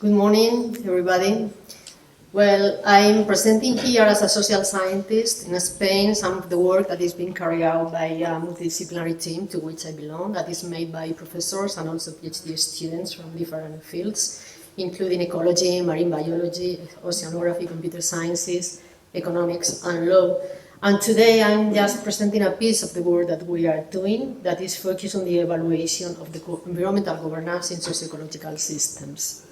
Good morning, everybody. Well, I'm presenting here as a social scientist in Spain some of the work that is being carried out by a multidisciplinary team to which I belong, that is made by professors and also PhD students from different fields, including ecology, marine biology, oceanography, computer sciences, economics, and law. And today I'm just presenting a piece of the work that we are doing that is focused on the evaluation of the environmental governance in socio-ecological systems.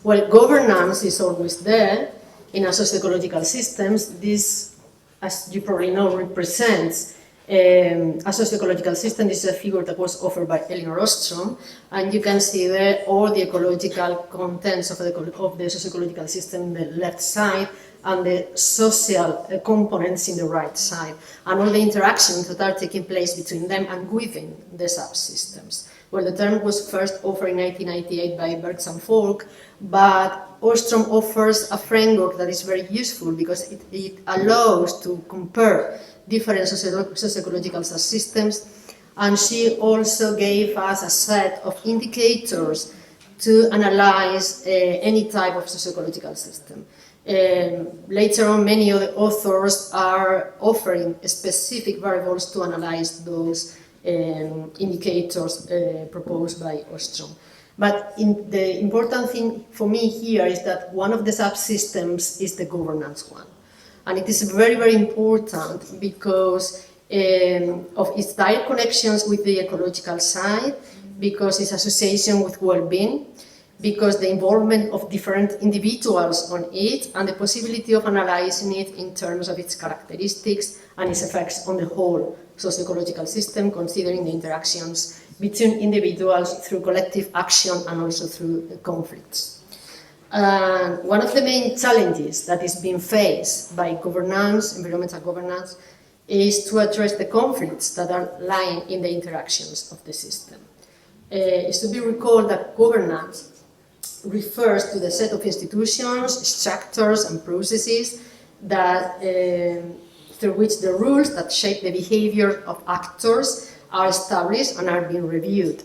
Well, governance is always there in a socio-ecological systems. This, as you probably know, represents a socio-ecological system. This is a figure that was offered by Elinor Ostrom, and you can see there all the ecological contents of the socio-ecological system on the left side, and the social components in the right side, and all the interactions that are taking place between them and within the subsystems. Well, the term was first offered in 1998 by Bergs and Folk, but Ostrom offers a framework that is very useful because it allows to compare different socio-ecological subsystems, and she also gave us a set of indicators to analyze any type of socio-ecological system. Later on, many other authors are offering specific variables to analyze those indicators proposed by Ostrom. But the important thing for me here is that one of the subsystems is the governance one. And it is very, very important because of its direct connections with the ecological side, because its association with well-being, because the involvement of different individuals on it, and the possibility of analyzing it in terms of its characteristics and its effects on the whole socio-ecological system, considering the interactions between individuals through collective action and also through conflicts. One of the main challenges that is being faced by governance, environmental governance, is to address the conflicts that are lying in the interactions of the system. It should be recalled that governance refers to the set of institutions, structures, and processes that, through which the rules that shape the behavior of actors are established and are being reviewed.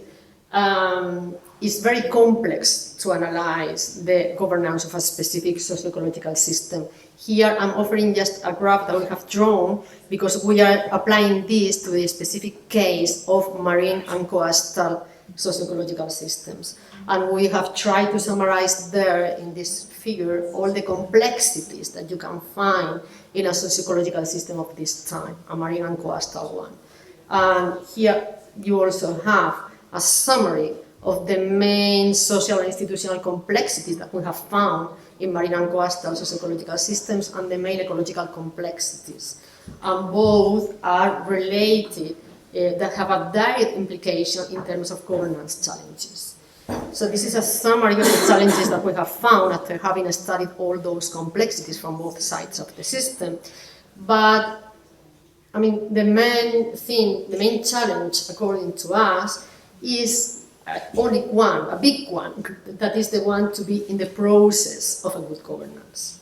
It's very complex to analyze the governance of a specific socio-ecological system. Here I'm offering just a graph that we have drawn because we are applying this to the specific case of marine and coastal socio-ecological systems. And we have tried to summarize there in this figure all the complexities that you can find in a socio-ecological system of this time, a marine and coastal one. And here you also have a summary of the main social and institutional complexities that we have found in marine and coastal socio-ecological systems and the main ecological complexities. And both are related, that have a direct implication in terms of governance challenges. So this is a summary of the challenges that we have found after having studied all those complexities from both sides of the system. But I mean, the main challenge, according to us, is only one, a big one, that is the one to be in the process of a good governance.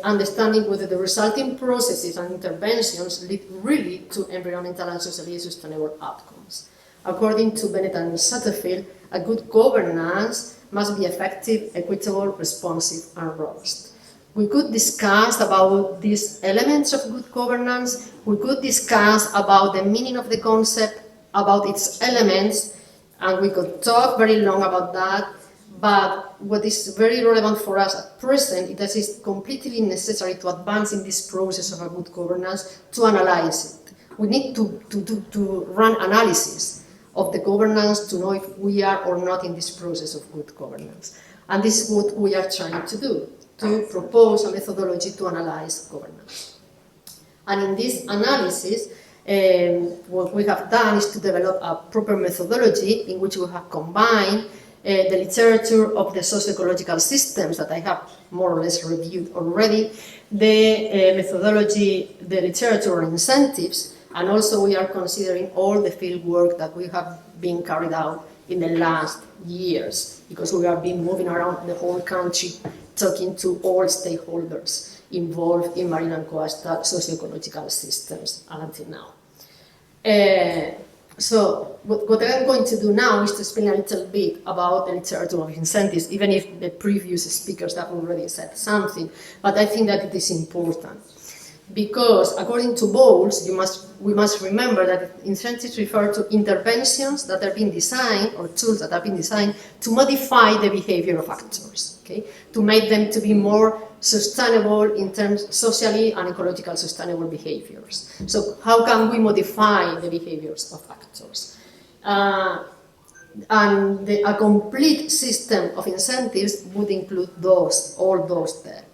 Understanding whether the resulting processes and interventions lead really to environmental and socially sustainable outcomes. According to Bennett and Satterfield, a good governance must be effective, equitable, responsive, and robust. We could discuss about these elements of good governance. We could discuss about the meaning of the concept, about its elements, and we could talk very long about that. But what is very relevant for us at present is that it's completely necessary to advance in this process of a good governance to analyze it. We need to run analysis of the governance to know if we are or not in this process of good governance. And this is what we are trying to do, to propose a methodology to analyze governance. And in this analysis, what we have done is to develop a proper methodology in which we have combined the literature of the socio-ecological systems that I have more or less reviewed already, the methodology, the literature on incentives, and also we are considering all the field work that we have been carried out in the last years, because we have been moving around the whole country talking to all stakeholders involved in marine and coastal socio-ecological systems until now. So what I'm going to do now is to explain a little bit about the literature of incentives, even if the previous speakers have already said something, but I think that it is important. Because according to Bowles, we must remember that incentives refer to interventions that are being designed, or tools that have been designed to modify the behavior of actors, okay? To make them to be more sustainable in terms socially and ecological sustainable behaviors. So how can we modify the behaviors of actors? A complete system of incentives would include all those there.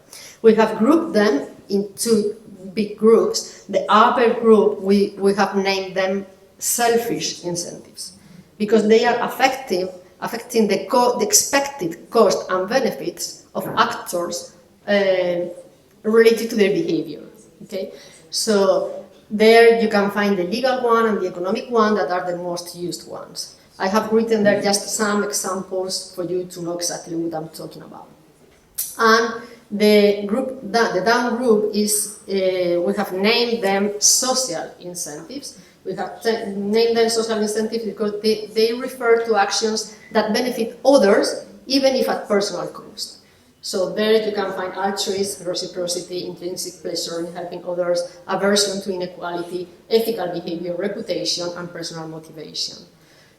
We have grouped them into big groups. The upper group, we have named them selfish incentives, because they are affecting the expected cost and benefits of actors related to their behavior. Okay, so there you can find the legal one and the economic one that are the most used ones. I have written there just some examples for you to know exactly what I'm talking about. And the down group is, we have named them social incentives. We have named them social incentives because they refer to actions that benefit others, even if at personal cost. So there you can find altruism, reciprocity, intrinsic pleasure in helping others, aversion to inequality, ethical behavior, reputation, and personal motivation.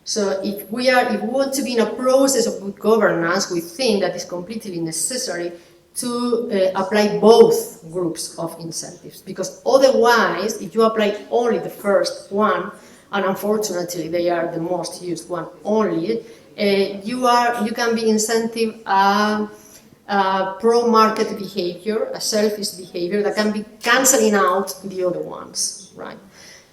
So if we want to be in a process of good governance, we think that it's completely necessary to apply both groups of incentives, because otherwise, if you apply only the first one, and unfortunately they are the most used one only, you can be incentive pro-market behavior, a selfish behavior that can be cancelling out the other ones, right?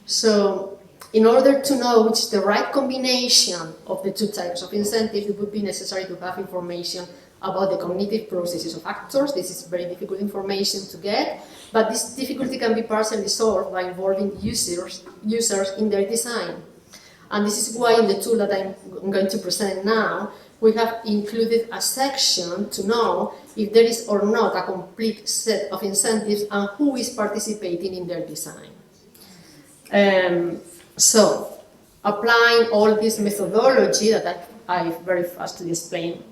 So in order to know which is the right combination of the two types of incentives, it would be necessary to have information about the cognitive processes of actors. This is very difficult information to get, but this difficulty can be partially solved by involving users in their design. And this is why in the tool that I'm going to present now, we have included a section to know if there is or not a complete set of incentives and who is participating in their design. So, applying all this methodology that I very fastly explained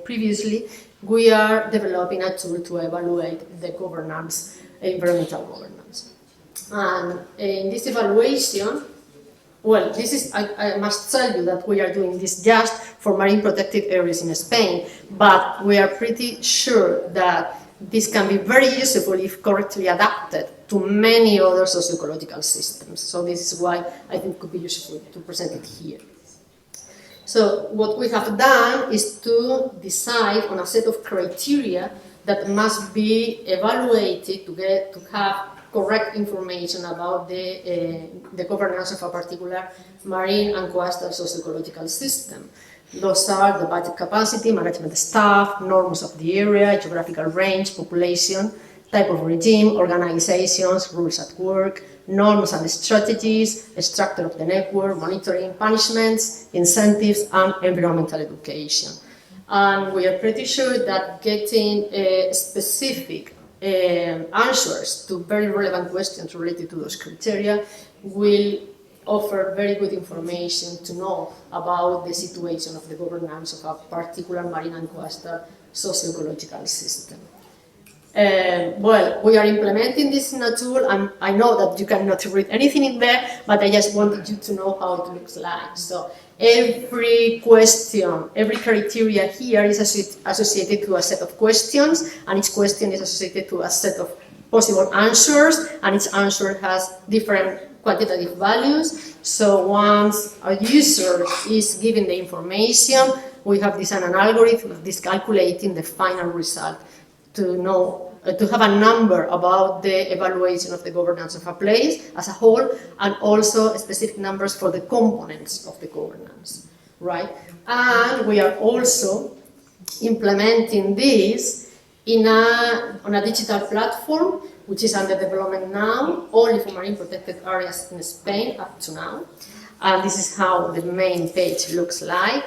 previously, we are developing a tool to evaluate the governance, environmental governance. And in this evaluation, well, this is, I must tell you that we are doing this just for marine protected areas in Spain, but we are pretty sure that this can be very useful if correctly adapted to many other socio-ecological systems. So this is why I think it could be useful to present it here. So what we have done is to decide on a set of criteria that must be evaluated to have correct information about the governance of a particular marine and coastal socio-ecological system. Those are the budget capacity, management staff, norms of the area, geographical range, population, type of regime, organizations, rules at work, norms and strategies, structure of the network, monitoring, punishments, incentives, and environmental education. And we are pretty sure that getting specific answers to very relevant questions related to those criteria will offer very good information to know about the situation of the governance of a particular marine and coastal socio-ecological system. Well, we are implementing this in a tool, and I know that you cannot read anything in there, but I just wanted you to know how it looks like. So every question, every criteria here is associated to a set of questions, and each question is associated to a set of possible answers, and each answer has different quantitative values. So once a user is given the information, we have designed an algorithm of this calculating the final result to know, to have a number about the evaluation of the governance of a place as a whole, and also specific numbers for the components of the governance, right? And we are also implementing this on a digital platform, which is under development now, only for marine protected areas in Spain up to now. And this is how the main page looks like.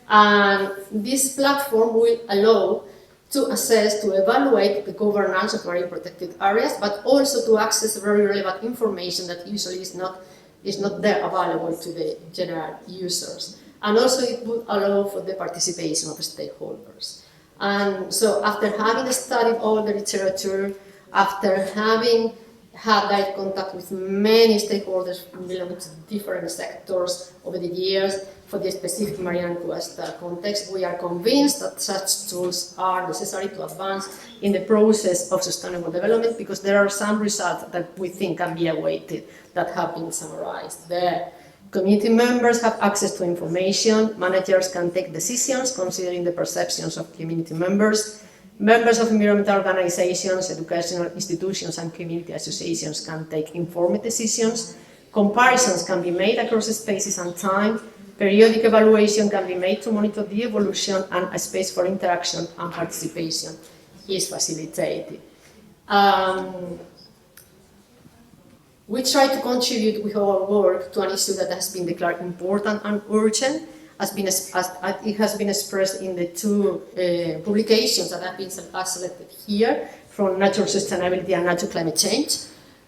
And this platform will allow to assess, to evaluate the governance of marine protected areas, but also to access very relevant information that usually is not is not there available to the general users. And also it would allow for the participation of stakeholders. And so after having studied all the literature, after having had direct contact with many stakeholders belonging to different sectors over the years for the specific marine and coastal context, we are convinced that such tools are necessary to advance in the process of sustainable development, because there are some results that we think can be awaited that have been summarized there. Community members have access to information, managers can take decisions considering the perceptions of community members, members of environmental organizations, educational institutions and community associations can take informed decisions, comparisons can be made across spaces and time, periodic evaluation can be made to monitor the evolution, and a space for interaction and participation is facilitated. We try to contribute with our work to an issue that has been declared important and urgent, it has been expressed in the two publications that have been selected here from Natural Sustainability and Natural Climate Change.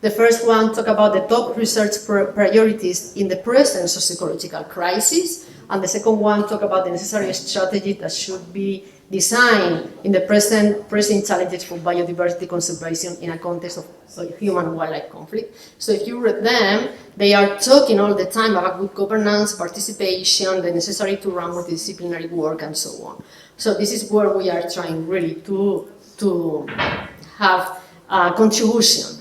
The first one talks about the top research priorities in the present socio-ecological crisis, and the second one talks about the necessary strategy that should be designed in the present challenges for biodiversity conservation in a context of human-wildlife conflict. So if you read them, they are talking all the time about good governance, participation, the necessary to run multidisciplinary work, and so on. So this is where we are trying really to have a contribution.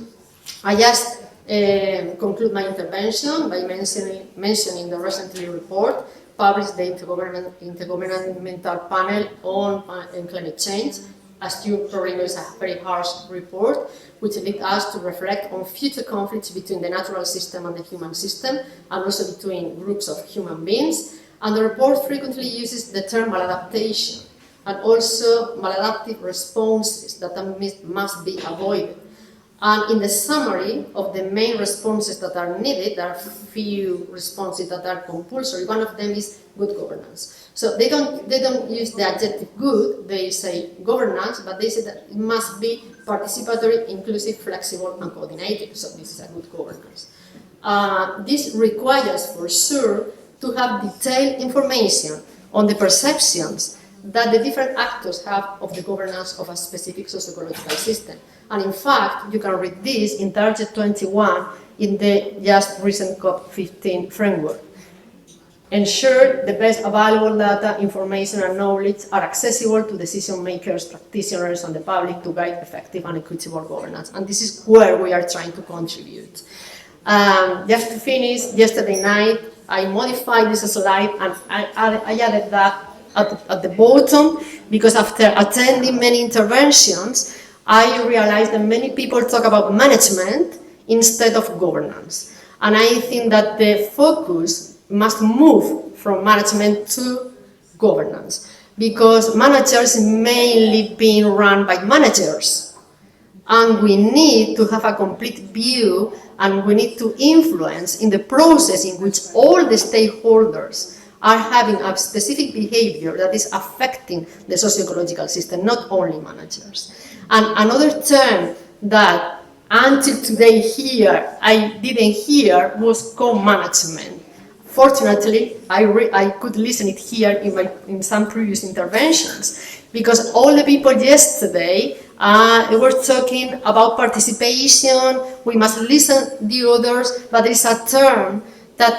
I just conclude my intervention by mentioning the recently report published the Intergovernmental Panel on Climate Change. As you probably know, it's a very harsh report, which leads us to reflect on future conflicts between the natural system and the human system, and also between groups of human beings. And the report frequently uses the term maladaptation, and also maladaptive responses that must be avoided. And in the summary of the main responses that are needed, there are few responses that are compulsory. One of them is good governance. So they don't use the adjective good, they say governance, but they say that it must be participatory, inclusive, flexible, and coordinated. So this is a good governance. This requires, for sure, to have detailed information on the perceptions that the different actors have of the governance of a specific socio-ecological system. And in fact, you can read this in Target 21 in the just recent COP15 framework. Ensure the best available data, information and knowledge are accessible to decision makers, practitioners and the public to guide effective and equitable governance. And this is where we are trying to contribute. Just to finish, yesterday night I modified this slide and I added that at the bottom, because after attending many interventions, I realized that many people talk about management instead of governance. And I think that the focus must move from management to governance, because managers mainly being run by managers. And we need to have a complete view, and we need to influence in the process in which all the stakeholders are having a specific behavior that is affecting the socio-ecological system, not only managers. And another term that until today here I didn't hear was co-management. Fortunately, I could listen it here in some previous interventions, because all the people yesterday they were talking about participation, we must listen to the others, but there is a term that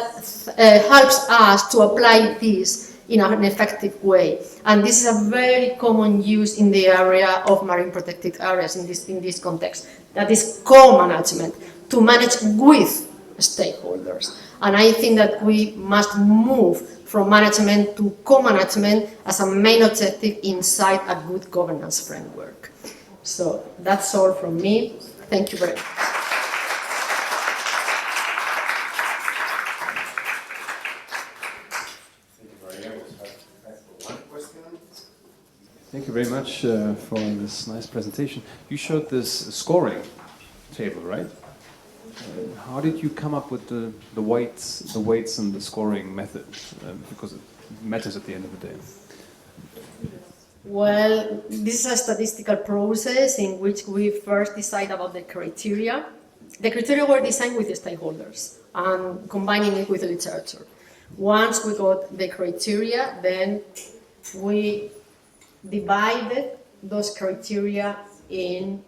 helps us to apply this in an effective way. And this is a very common use in the area of marine protected areas in this context. That is co-management, to manage with stakeholders. And I think that we must move from management to co-management as a main objective inside a good governance framework. So that's all from me. Thank you very much. Thank you very much for this nice presentation. You showed this scoring table, right? How did you come up with the weights and the scoring method? Because it matters at the end of the day. Well, this is a statistical process in which we first decide about the criteria the criteria were designed with the stakeholders and combining it with the literature. Once we got the criteria, then we divided those criteria in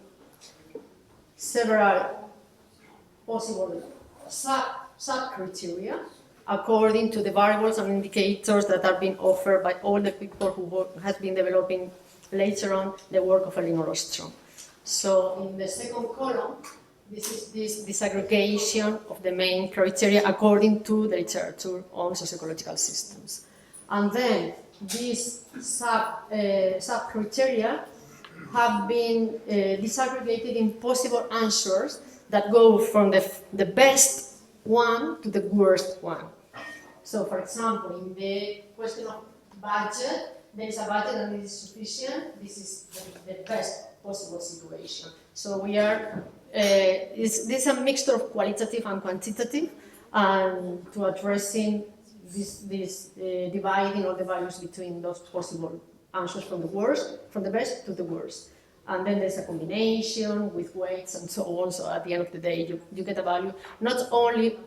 several possible sub-criteria according to the variables and indicators that are being offered by all the people who have been developing later on the work of Elinor Ostrom. So in the second column, this is this disaggregation of the main criteria according to the literature on socio-ecological systems. And then these sub-criteria have been disaggregated in possible answers that go from the best one to the worst one. So, for example, in the question of budget, there is a budget and it is sufficient. This is the best possible situation. So we are, this is a mixture of qualitative and quantitative, and to addressing this dividing all the values between those possible answers from the best to the worst. And then there's a combination with weights and so on. So at the end of the day, you get a value, not only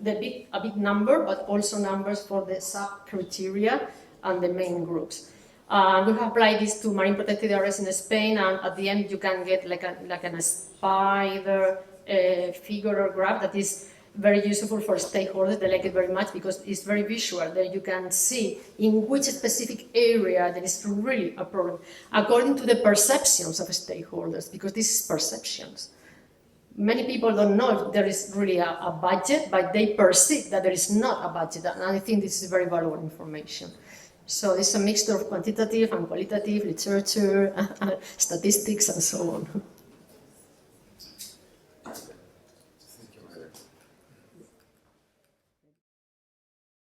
a big number, but also numbers for the sub-criteria and the main groups. We have applied this to marine protected areas in Spain, and at the end you can get like a spider figure or graph that is very useful for stakeholders. They like it very much because it's very visual. There you can see in which specific area there is really a problem, according to the perceptions of stakeholders, because this is perceptions. Many people don't know if there is really a budget, but they perceive that there is not a budget, and I think this is very valuable information. So it's a mixture of quantitative and qualitative literature, statistics, and so on.